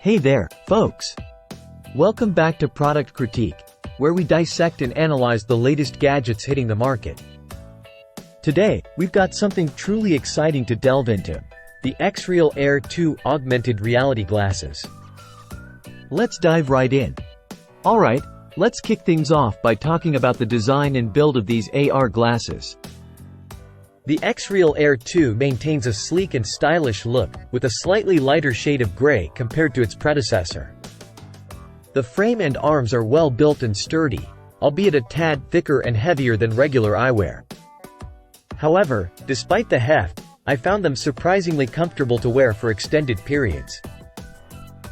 Hey there, folks! Welcome back to Product Critique, where we dissect and analyze the latest gadgets hitting the market. Today, we've got something truly exciting to delve into: the Xreal Air 2 augmented reality glasses. Let's dive right in. Alright, let's kick things off by talking about the design and build of these AR glasses. The Xreal Air 2 maintains a sleek and stylish look, with a slightly lighter shade of gray compared to its predecessor. The frame and arms are well built and sturdy, albeit a tad thicker and heavier than regular eyewear. However, despite the heft, I found them surprisingly comfortable to wear for extended periods.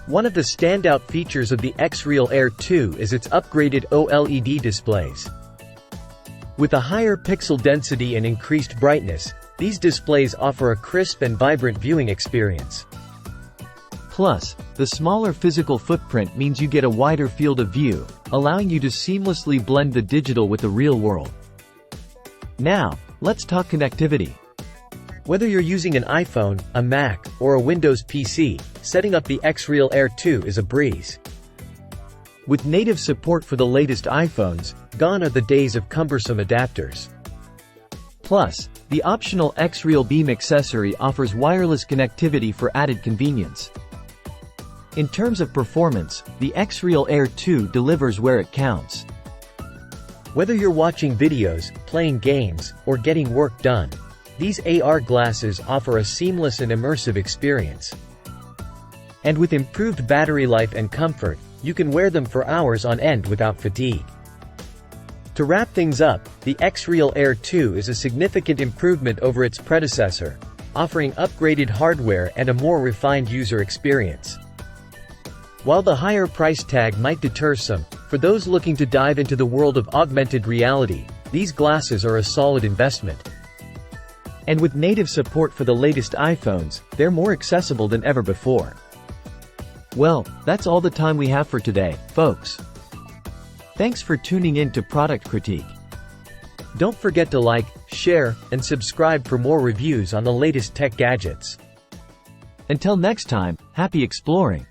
One of the standout features of the Xreal Air 2 is its upgraded OLED displays. With a higher pixel density and increased brightness, these displays offer a crisp and vibrant viewing experience. Plus, the smaller physical footprint means you get a wider field of view, allowing you to seamlessly blend the digital with the real world. Now, let's talk connectivity. Whether you're using an iPhone, a Mac, or a Windows PC, setting up the Xreal Air 2 is a breeze. With native support for the latest iPhones, gone are the days of cumbersome adapters. Plus, the optional Xreal Beam accessory offers wireless connectivity for added convenience. In terms of performance, the Xreal Air 2 delivers where it counts. Whether you're watching videos, playing games, or getting work done, these AR glasses offer a seamless and immersive experience. And with improved battery life and comfort, you can wear them for hours on end without fatigue. To wrap things up, the Xreal Air 2 is a significant improvement over its predecessor, offering upgraded hardware and a more refined user experience. While the higher price tag might deter some, for those looking to dive into the world of augmented reality, these glasses are a solid investment. And with native support for the latest iPhones, they're more accessible than ever before. Well, that's all the time we have for today, folks. Thanks for tuning in to Product Critique. Don't forget to like, share, and subscribe for more reviews on the latest tech gadgets. Until next time, happy exploring!